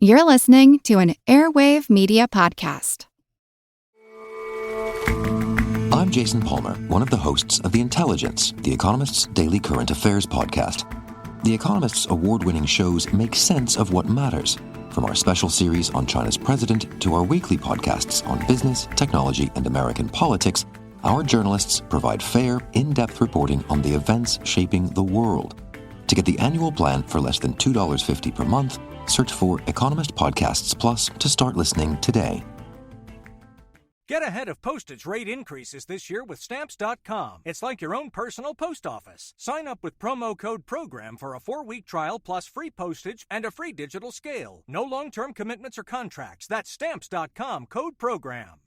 You're listening to an Airwave Media Podcast. I'm Jason Palmer, one of the hosts of The Intelligence, The Economist's daily current affairs podcast. The Economist's award-winning shows make sense of what matters, from our special series on China's president to our weekly podcasts on business, technology, and American politics. Our journalists provide fair, in-depth reporting on the events shaping the world. To get the annual plan for less than $2.50 per month, search for Economist Podcasts Plus to start listening today. Get ahead of postage rate increases this year with Stamps.com. It's like your own personal post office. Sign up with promo code PROGRAM for a 4-week trial plus free postage and a free digital scale. No long-term commitments or contracts. That's Stamps.com, code PROGRAM.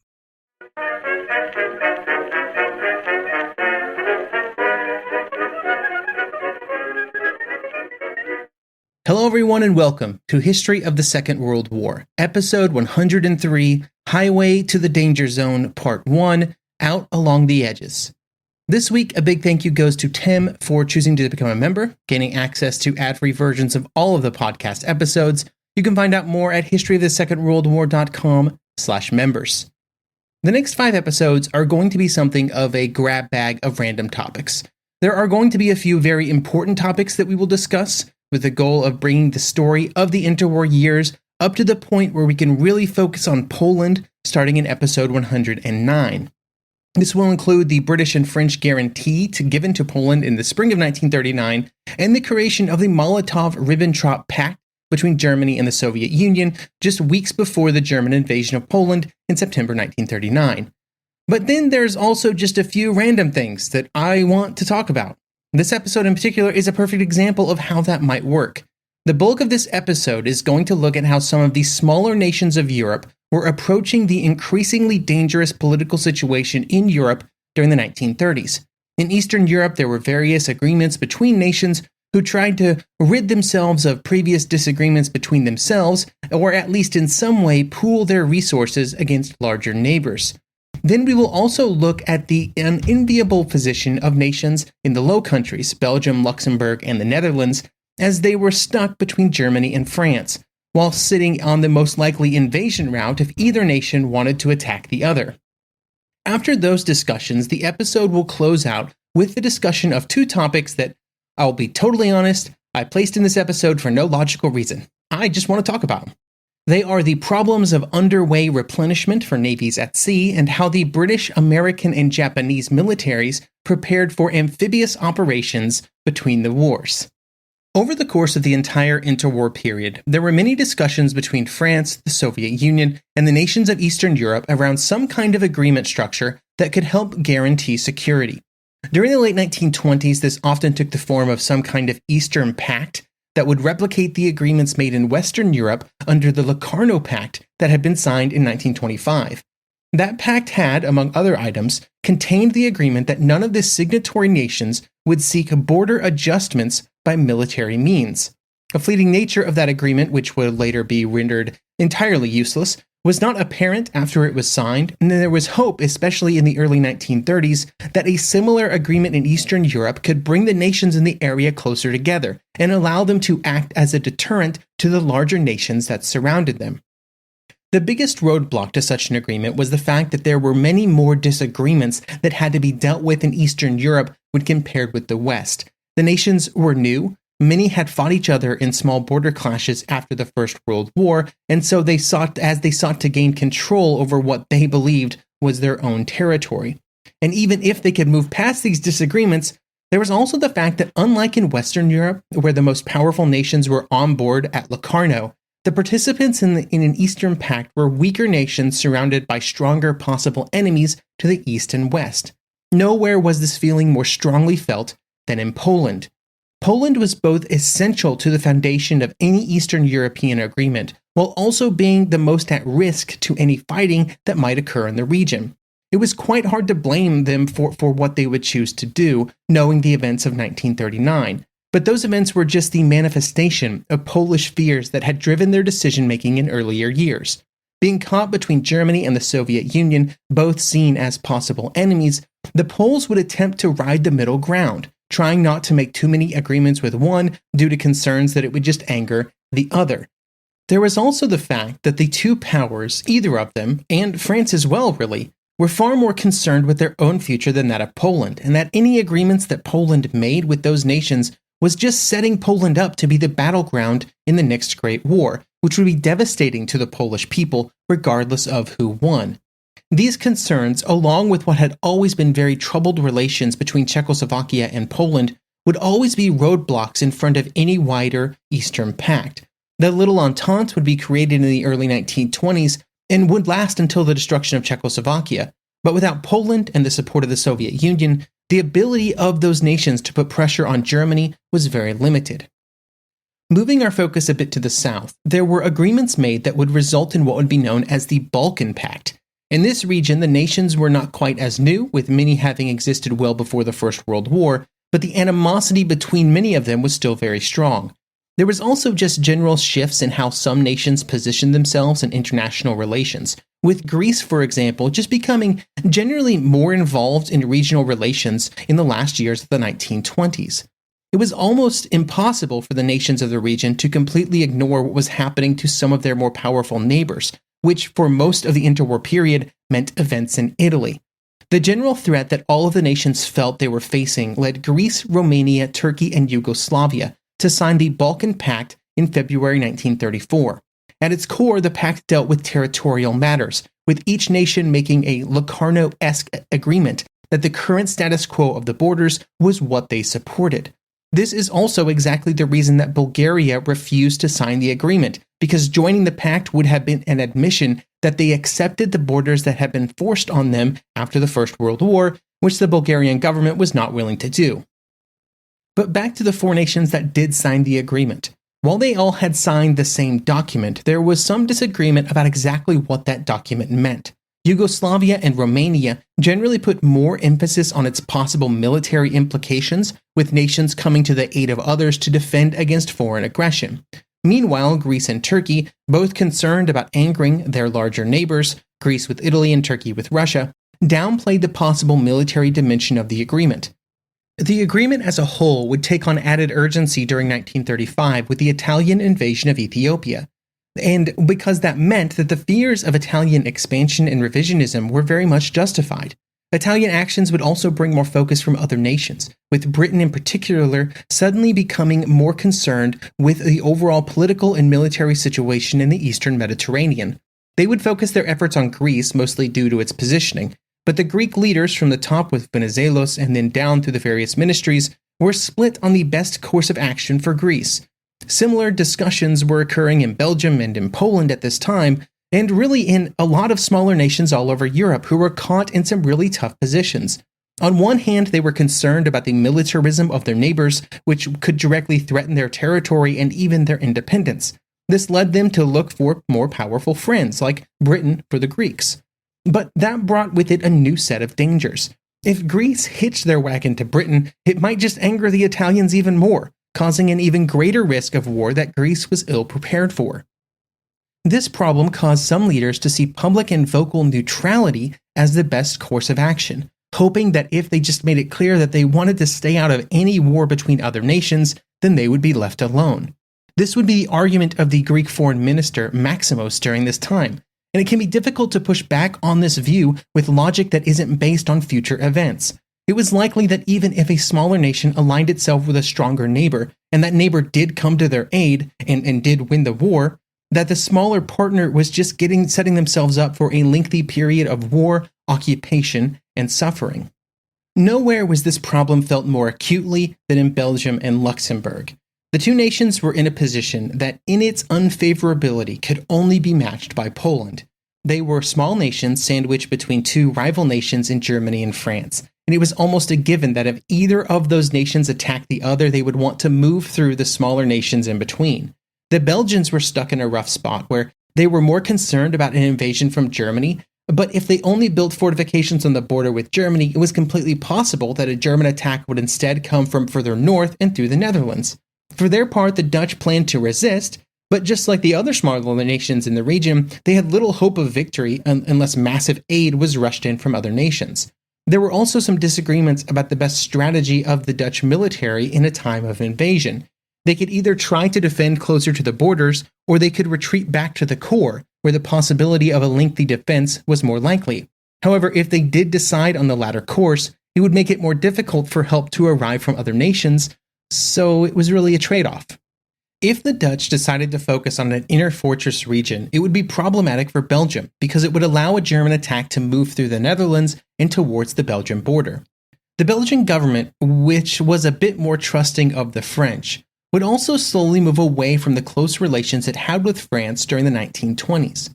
Hello, everyone, and welcome to History of the Second World War, Episode 103, Highway to the Danger Zone, Part 1, Out Along the Edges. This week, a big thank you goes to Tim for choosing to become a member, gaining access to ad-free versions of all of the podcast episodes. You can find out more at historyofthesecondworldwar.com/members. The next 5 episodes are going to be something of a grab bag of random topics. There are going to be a few very important topics that we will discuss, with the goal of bringing the story of the interwar years up to the point where we can really focus on Poland, starting in episode 109. This will include the British and French guarantee given to Poland in the spring of 1939, and the creation of the Molotov-Ribbentrop Pact between Germany and the Soviet Union just weeks before the German invasion of Poland in September 1939. But then there's also just a few random things that I want to talk about. This episode in particular is a perfect example of how that might work. The bulk of this episode is going to look at how some of the smaller nations of Europe were approaching the increasingly dangerous political situation in Europe during the 1930s. In Eastern Europe, there were various agreements between nations who tried to rid themselves of previous disagreements between themselves, or at least in some way pool their resources against larger neighbors. Then we will also look at the unenviable position of nations in the Low Countries, Belgium, Luxembourg, and the Netherlands, as they were stuck between Germany and France, while sitting on the most likely invasion route if either nation wanted to attack the other. After those discussions, the episode will close out with the discussion of 2 topics that, I'll be totally honest, I placed in this episode for no logical reason. I just want to talk about them. They are the problems of underway replenishment for navies at sea and how the British, American, and Japanese militaries prepared for amphibious operations between the wars. Over the course of the entire interwar period, there were many discussions between France, the Soviet Union, and the nations of Eastern Europe around some kind of agreement structure that could help guarantee security. During the late 1920s, this often took the form of some kind of Eastern Pact that would replicate the agreements made in Western Europe under the Locarno Pact that had been signed in 1925. That pact had, among other items, contained the agreement that none of the signatory nations would seek border adjustments by military means. A fleeting nature of that agreement, which would later be rendered entirely useless, was not apparent after it was signed, and there was hope, especially in the early 1930s, that a similar agreement in Eastern Europe could bring the nations in the area closer together and allow them to act as a deterrent to the larger nations that surrounded them. The biggest roadblock to such an agreement was the fact that there were many more disagreements that had to be dealt with in Eastern Europe when compared with the West. The nations were new. Many had fought each other in small border clashes after the First World War, and so they sought to gain control over what they believed was their own territory. And even if they could move past these disagreements, there was also the fact that unlike in Western Europe, where the most powerful nations were on board at Locarno, the participants in an Eastern Pact were weaker nations surrounded by stronger possible enemies to the east and west. Nowhere was this feeling more strongly felt than in Poland. Poland was both essential to the foundation of any Eastern European agreement, while also being the most at risk to any fighting that might occur in the region. It was quite hard to blame them for what they would choose to do, knowing the events of 1939. But those events were just the manifestation of Polish fears that had driven their decision-making in earlier years. Being caught between Germany and the Soviet Union, both seen as possible enemies, the Poles would attempt to ride the middle ground, trying not to make too many agreements with one due to concerns that it would just anger the other. There was also the fact that the two powers, either of them, and France as well really, were far more concerned with their own future than that of Poland, and that any agreements that Poland made with those nations was just setting Poland up to be the battleground in the next Great War, which would be devastating to the Polish people regardless of who won. These concerns, along with what had always been very troubled relations between Czechoslovakia and Poland, would always be roadblocks in front of any wider Eastern Pact. The Little Entente would be created in the early 1920s and would last until the destruction of Czechoslovakia, but without Poland and the support of the Soviet Union, the ability of those nations to put pressure on Germany was very limited. Moving our focus a bit to the south, there were agreements made that would result in what would be known as the Balkan Pact. In this region, the nations were not quite as new, with many having existed well before the First World War, but the animosity between many of them was still very strong. There was also just general shifts in how some nations positioned themselves in international relations, with Greece, for example, just becoming generally more involved in regional relations in the last years of the 1920s. It was almost impossible for the nations of the region to completely ignore what was happening to some of their more powerful neighbors, which for most of the interwar period meant events in Italy. The general threat that all of the nations felt they were facing led Greece, Romania, Turkey, and Yugoslavia to sign the Balkan Pact in February 1934. At its core, the pact dealt with territorial matters, with each nation making a Locarno-esque agreement that the current status quo of the borders was what they supported. This is also exactly the reason that Bulgaria refused to sign the agreement, because joining the pact would have been an admission that they accepted the borders that had been forced on them after the First World War, which the Bulgarian government was not willing to do. But back to the four nations that did sign the agreement. While they all had signed the same document, there was some disagreement about exactly what that document meant. Yugoslavia and Romania generally put more emphasis on its possible military implications, with nations coming to the aid of others to defend against foreign aggression. Meanwhile, Greece and Turkey, both concerned about angering their larger neighbors, Greece with Italy and Turkey with Russia, downplayed the possible military dimension of the agreement. The agreement as a whole would take on added urgency during 1935 with the Italian invasion of Ethiopia, and because that meant that the fears of Italian expansion and revisionism were very much justified. Italian actions would also bring more focus from other nations, with Britain in particular suddenly becoming more concerned with the overall political and military situation in the Eastern Mediterranean. They would focus their efforts on Greece, mostly due to its positioning, but the Greek leaders from the top with Venizelos and then down through the various ministries were split on the best course of action for Greece. Similar discussions were occurring in Belgium and in Poland at this time, and really in a lot of smaller nations all over Europe who were caught in some really tough positions. On one hand, they were concerned about the militarism of their neighbors, which could directly threaten their territory and even their independence. This led them to look for more powerful friends, like Britain for the Greeks. But that brought with it a new set of dangers. If Greece hitched their wagon to Britain, it might just anger the Italians even more, causing an even greater risk of war that Greece was ill prepared for. This problem caused some leaders to see public and vocal neutrality as the best course of action, hoping that if they just made it clear that they wanted to stay out of any war between other nations, then they would be left alone. This would be the argument of the Greek foreign minister Maximos during this time, and it can be difficult to push back on this view with logic that isn't based on future events. It was likely that even if a smaller nation aligned itself with a stronger neighbor, and that neighbor did come to their aid and did win the war, that the smaller partner was just setting themselves up for a lengthy period of war, occupation, and suffering. Nowhere was this problem felt more acutely than in Belgium and Luxembourg. The two nations were in a position that in its unfavorability could only be matched by Poland. They were small nations sandwiched between two rival nations in Germany and France, and it was almost a given that if either of those nations attacked the other, they would want to move through the smaller nations in between. The Belgians were stuck in a rough spot where they were more concerned about an invasion from Germany, but if they only built fortifications on the border with Germany, it was completely possible that a German attack would instead come from further north and through the Netherlands. For their part, the Dutch planned to resist, but just like the other smaller nations in the region, they had little hope of victory unless massive aid was rushed in from other nations. There were also some disagreements about the best strategy of the Dutch military in a time of invasion. They could either try to defend closer to the borders, or they could retreat back to the core, where the possibility of a lengthy defense was more likely. However, if they did decide on the latter course, it would make it more difficult for help to arrive from other nations, so it was really a trade-off. If the Dutch decided to focus on an inner fortress region, it would be problematic for Belgium because it would allow a German attack to move through the Netherlands and towards the Belgian border. The Belgian government, which was a bit more trusting of the French, would also slowly move away from the close relations it had with France during the 1920s.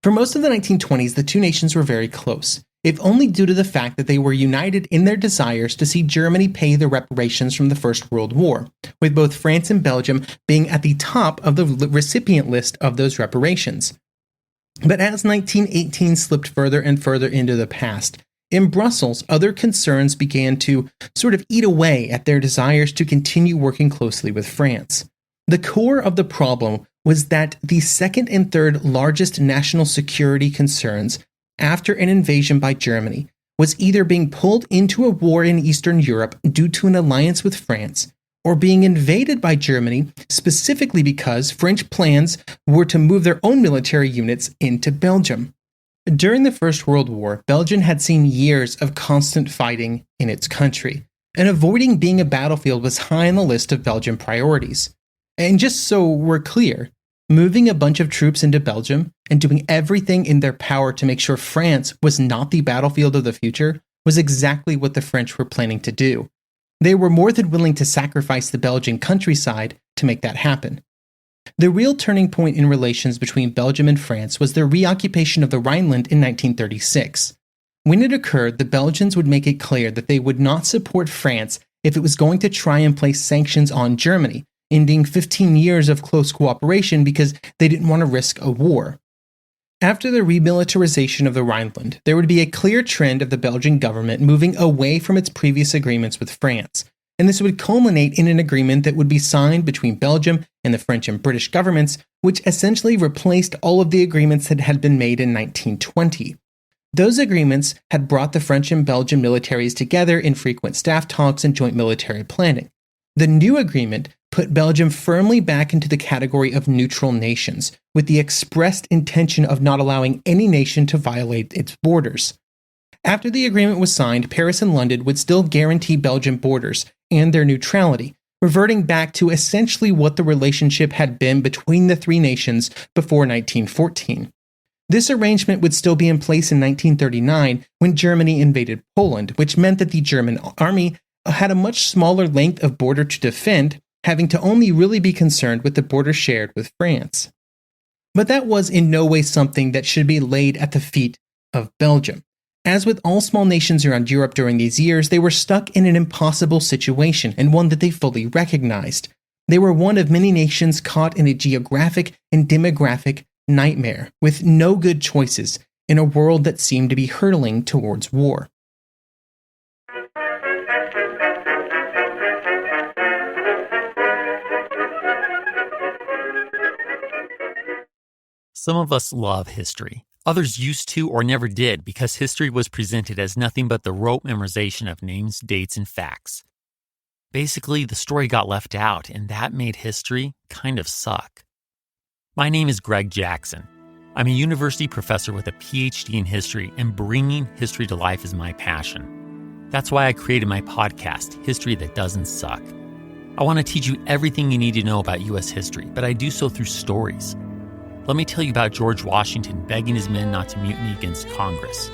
For most of the 1920s, the two nations were very close, if only due to the fact that they were united in their desires to see Germany pay the reparations from the First World War, with both France and Belgium being at the top of the recipient list of those reparations. But as 1918 slipped further and further into the past, in Brussels, other concerns began to sort of eat away at their desires to continue working closely with France. The core of the problem was that the second and third largest national security concerns after an invasion by Germany was either being pulled into a war in Eastern Europe due to an alliance with France, or being invaded by Germany specifically because French plans were to move their own military units into Belgium. During the First World War, Belgium had seen years of constant fighting in its country, and avoiding being a battlefield was high on the list of Belgian priorities. And just so we're clear, moving a bunch of troops into Belgium and doing everything in their power to make sure France was not the battlefield of the future was exactly what the French were planning to do. They were more than willing to sacrifice the Belgian countryside to make that happen. The real turning point in relations between Belgium and France was their reoccupation of the Rhineland in 1936. When it occurred, the Belgians would make it clear that they would not support France if it was going to try and place sanctions on Germany, ending 15 years of close cooperation because they didn't want to risk a war. After the remilitarization of the Rhineland, there would be a clear trend of the Belgian government moving away from its previous agreements with France, and this would culminate in an agreement that would be signed between Belgium and the French and British governments, which essentially replaced all of the agreements that had been made in 1920. Those agreements had brought the French and Belgian militaries together in frequent staff talks and joint military planning. The new agreement put Belgium firmly back into the category of neutral nations, with the expressed intention of not allowing any nation to violate its borders. After the agreement was signed, Paris and London would still guarantee Belgian borders and their neutrality, reverting back to essentially what the relationship had been between the three nations before 1914. This arrangement would still be in place in 1939 when Germany invaded Poland, which meant that the German army had a much smaller length of border to defend, having to only really be concerned with the border shared with France. But that was in no way something that should be laid at the feet of Belgium. As with all small nations around Europe during these years, they were stuck in an impossible situation, and one that they fully recognized. They were one of many nations caught in a geographic and demographic nightmare, with no good choices in a world that seemed to be hurtling towards war. Some of us love history. Others used to or never did because history was presented as nothing but the rote memorization of names, dates, and facts. Basically, the story got left out, and that made history kind of suck. My name is Greg Jackson. I'm a university professor with a PhD in history, and bringing history to life is my passion. That's why I created my podcast, History That Doesn't Suck. I want to teach you everything you need to know about U.S. history, but I do so through stories. Let me tell you about George Washington begging his men not to mutiny against Congress,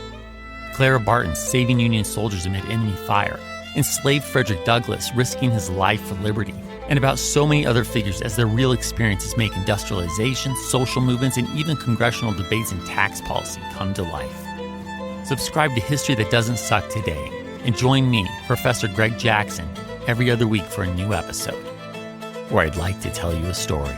Clara Barton saving Union soldiers amid enemy fire, enslaved Frederick Douglass risking his life for liberty, and about so many other figures as their real experiences make industrialization, social movements, and even congressional debates and tax policy come to life. Subscribe to History That Doesn't Suck today, and join me, Professor Greg Jackson, every other week for a new episode, where I'd like to tell you a story.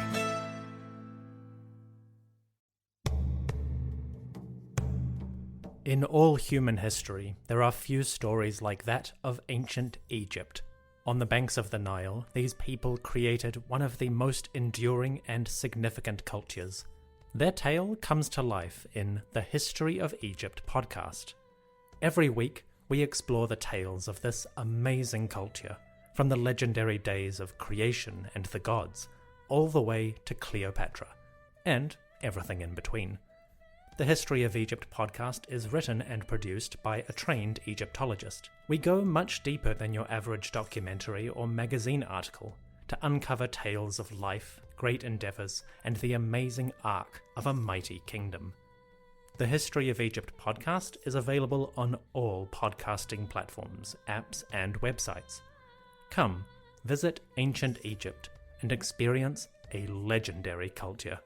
In all human history, there are few stories like that of ancient Egypt. On the banks of the Nile, these people created one of the most enduring and significant cultures. Their tale comes to life in the History of Egypt podcast. Every week, we explore the tales of this amazing culture, from the legendary days of creation and the gods, all the way to Cleopatra, and everything in between. The History of Egypt podcast is written and produced by a trained Egyptologist. We go much deeper than your average documentary or magazine article to uncover tales of life, great endeavours, and the amazing arc of a mighty kingdom. The History of Egypt podcast is available on all podcasting platforms, apps, and websites. Come, visit ancient Egypt and experience a legendary culture.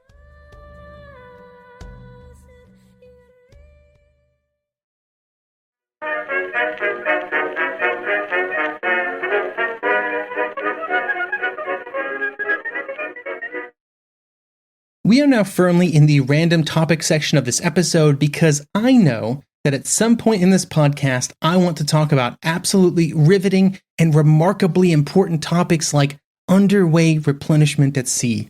We are now firmly in the random topic section of this episode because I know that at some point in this podcast, I want to talk about absolutely riveting and remarkably important topics like underway replenishment at sea.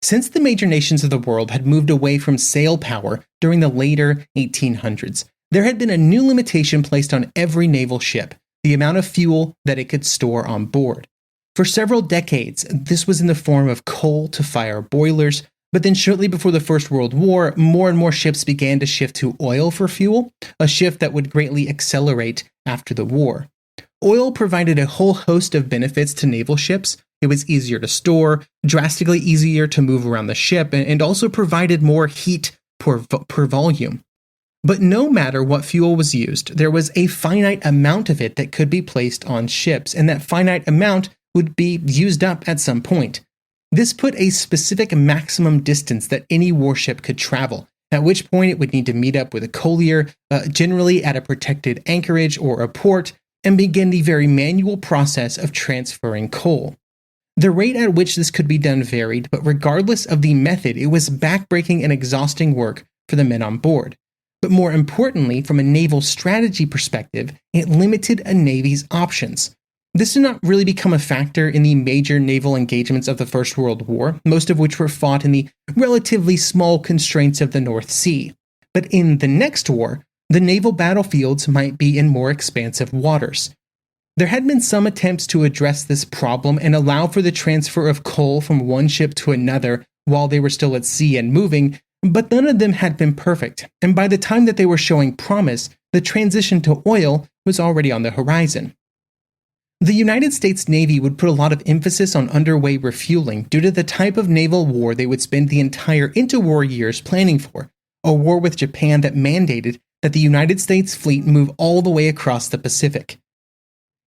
Since the major nations of the world had moved away from sail power during the later 1800s, there had been a new limitation placed on every naval ship, the amount of fuel that it could store on board. For several decades, this was in the form of coal-to-fire boilers, but then shortly before the First World War, more and more ships began to shift to oil for fuel, a shift that would greatly accelerate after the war. Oil provided a whole host of benefits to naval ships. It was easier to store, drastically easier to move around the ship, and also provided more heat per volume. But no matter what fuel was used, there was a finite amount of it that could be placed on ships, and that finite amount would be used up at some point. This put a specific maximum distance that any warship could travel, at which point it would need to meet up with a collier, generally at a protected anchorage or a port, and begin the very manual process of transferring coal. The rate at which this could be done varied, but regardless of the method, it was backbreaking and exhausting work for the men on board. But more importantly, from a naval strategy perspective, it limited a navy's options. This did not really become a factor in the major naval engagements of the First World War, most of which were fought in the relatively small constraints of the North Sea. But in the next war, the naval battlefields might be in more expansive waters. There had been some attempts to address this problem and allow for the transfer of coal from one ship to another while they were still at sea and moving, but none of them had been perfect, and by the time that they were showing promise, the transition to oil was already on the horizon. The United States Navy would put a lot of emphasis on underway refueling due to the type of naval war they would spend the entire interwar years planning for, a war with Japan that mandated that the United States fleet move all the way across the Pacific.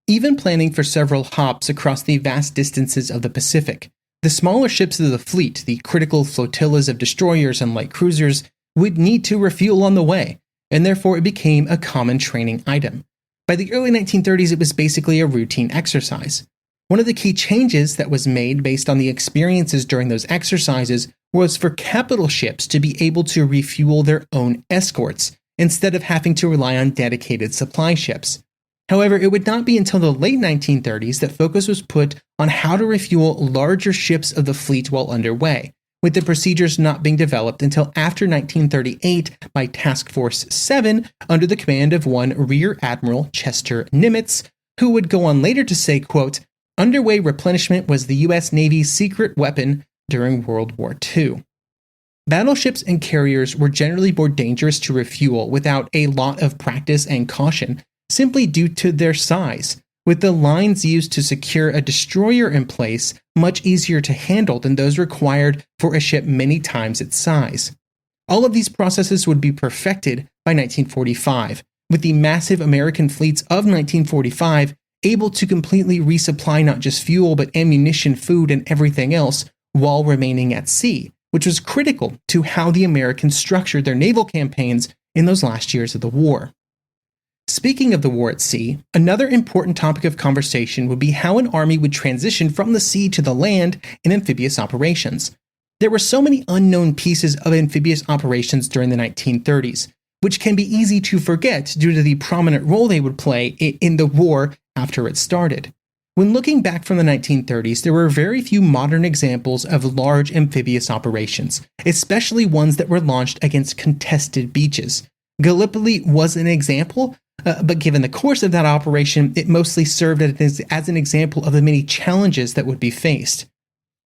Even planning for several hops across the vast distances of the Pacific, the smaller ships of the fleet, the critical flotillas of destroyers and light cruisers, would need to refuel on the way, and therefore it became a common training item. By the early 1930s, it was basically a routine exercise. One of the key changes that was made based on the experiences during those exercises was for capital ships to be able to refuel their own escorts, instead of having to rely on dedicated supply ships. However, it would not be until the late 1930s that focus was put on how to refuel larger ships of the fleet while underway, with the procedures not being developed until after 1938 by Task Force 7 under the command of one Rear Admiral Chester Nimitz, who would go on later to say, quote, "Underway replenishment was the U.S. Navy's secret weapon during World War II." Battleships and carriers were generally more dangerous to refuel without a lot of practice and caution, simply due to their size, with the lines used to secure a destroyer in place much easier to handle than those required for a ship many times its size. All of these processes would be perfected by 1945, with the massive American fleets of 1945 able to completely resupply not just fuel but ammunition, food, and everything else while remaining at sea, which was critical to how the Americans structured their naval campaigns in those last years of the war. Speaking of the war at sea, another important topic of conversation would be how an army would transition from the sea to the land in amphibious operations. There were so many unknown pieces of amphibious operations during the 1930s, which can be easy to forget due to the prominent role they would play in the war after it started. When looking back from the 1930s, there were very few modern examples of large amphibious operations, especially ones that were launched against contested beaches. Gallipoli was an example, But given the course of that operation, it mostly served as an example of the many challenges that would be faced.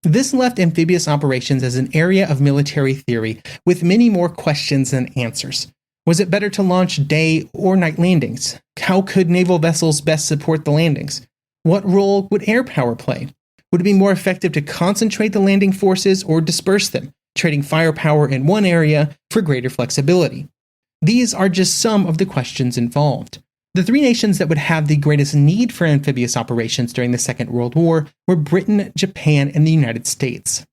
This left amphibious operations as an area of military theory with many more questions than answers. Was it better to launch day or night landings? How could naval vessels best support the landings? What role would air power play? Would it be more effective to concentrate the landing forces or disperse them, trading firepower in one area for greater flexibility? These are just some of the questions involved. The three nations that would have the greatest need for amphibious operations during the Second World War were Britain, Japan, and the United States.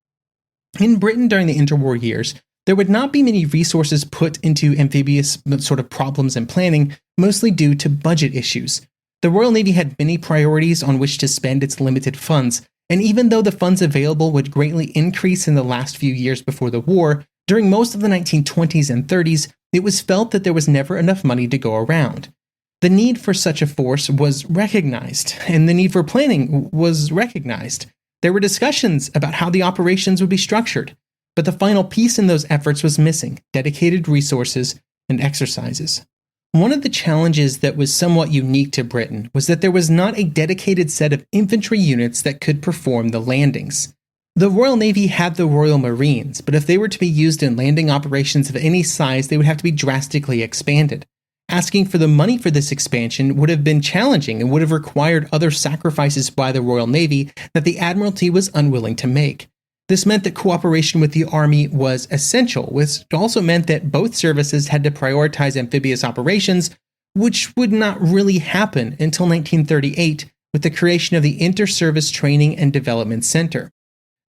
In Britain during the interwar years, there would not be many resources put into amphibious sort of problems and planning, mostly due to budget issues. The Royal Navy had many priorities on which to spend its limited funds, and even though the funds available would greatly increase in the last few years before the war, during most of the 1920s and 30s, it was felt that there was never enough money to go around. The need for such a force was recognized, and the need for planning was recognized. There were discussions about how the operations would be structured, but the final piece in those efforts was missing: dedicated resources and exercises. One of the challenges that was somewhat unique to Britain was that there was not a dedicated set of infantry units that could perform the landings. The Royal Navy had the Royal Marines, but if they were to be used in landing operations of any size, they would have to be drastically expanded. Asking for the money for this expansion would have been challenging and would have required other sacrifices by the Royal Navy that the Admiralty was unwilling to make. This meant that cooperation with the Army was essential, which also meant that both services had to prioritize amphibious operations, which would not really happen until 1938 with the creation of the Inter-Service Training and Development Center.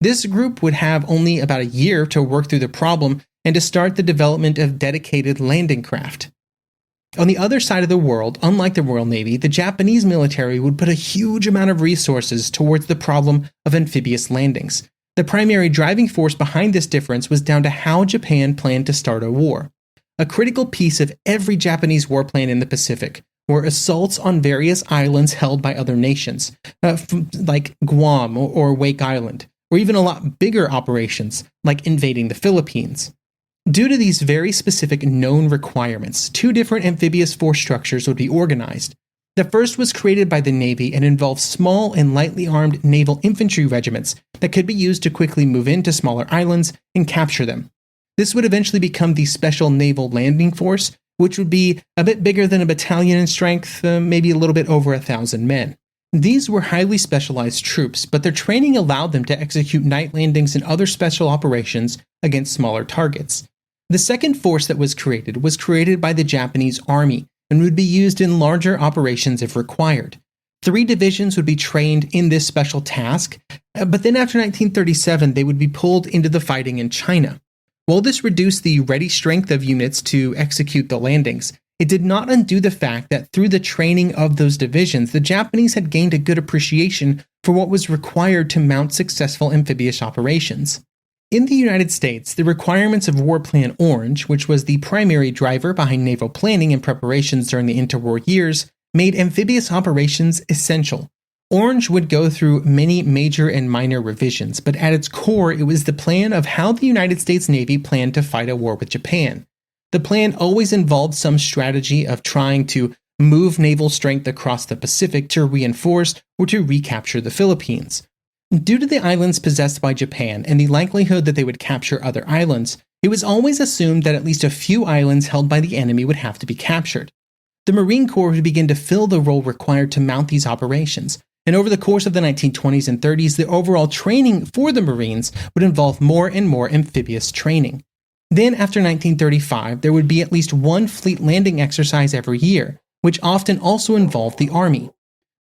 This group would have only about a year to work through the problem and to start the development of dedicated landing craft. On the other side of the world, unlike the Royal Navy, the Japanese military would put a huge amount of resources towards the problem of amphibious landings. The primary driving force behind this difference was down to how Japan planned to start a war. A critical piece of every Japanese war plan in the Pacific were assaults on various islands held by other nations, like Guam or Wake Island, or even a lot bigger operations, like invading the Philippines. Due to these very specific known requirements, two different amphibious force structures would be organized. The first was created by the Navy and involved small and lightly armed naval infantry regiments that could be used to quickly move into smaller islands and capture them. This would eventually become the Special Naval Landing Force, which would be a bit bigger than a battalion in strength, maybe a little bit over 1,000 men. These were highly specialized troops, but their training allowed them to execute night landings and other special operations against smaller targets. The second force that was created by the Japanese Army and would be used in larger operations if required. 3 divisions would be trained in this special task, but then after 1937 they would be pulled into the fighting in China. While this reduced the ready strength of units to execute the landings, it did not undo the fact that through the training of those divisions, the Japanese had gained a good appreciation for what was required to mount successful amphibious operations. In the United States, the requirements of War Plan Orange, which was the primary driver behind naval planning and preparations during the interwar years, made amphibious operations essential. Orange would go through many major and minor revisions, but at its core, it was the plan of how the United States Navy planned to fight a war with Japan. The plan always involved some strategy of trying to move naval strength across the Pacific to reinforce or to recapture the Philippines. Due to the islands possessed by Japan and the likelihood that they would capture other islands, it was always assumed that at least a few islands held by the enemy would have to be captured. The Marine Corps would begin to fill the role required to mount these operations, and over the course of the 1920s and 30s, the overall training for the Marines would involve more and more amphibious training. Then, after 1935, there would be at least one fleet landing exercise every year, which often also involved the Army.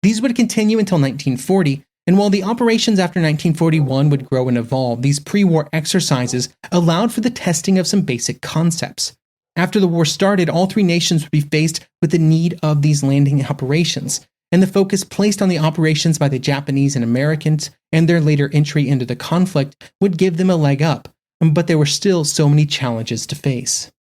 These would continue until 1940, and while the operations after 1941 would grow and evolve, these pre-war exercises allowed for the testing of some basic concepts. After the war started, all 3 nations would be faced with the need of these landing operations, and the focus placed on the operations by the Japanese and Americans and their later entry into the conflict would give them a leg up, but there were still so many challenges to face.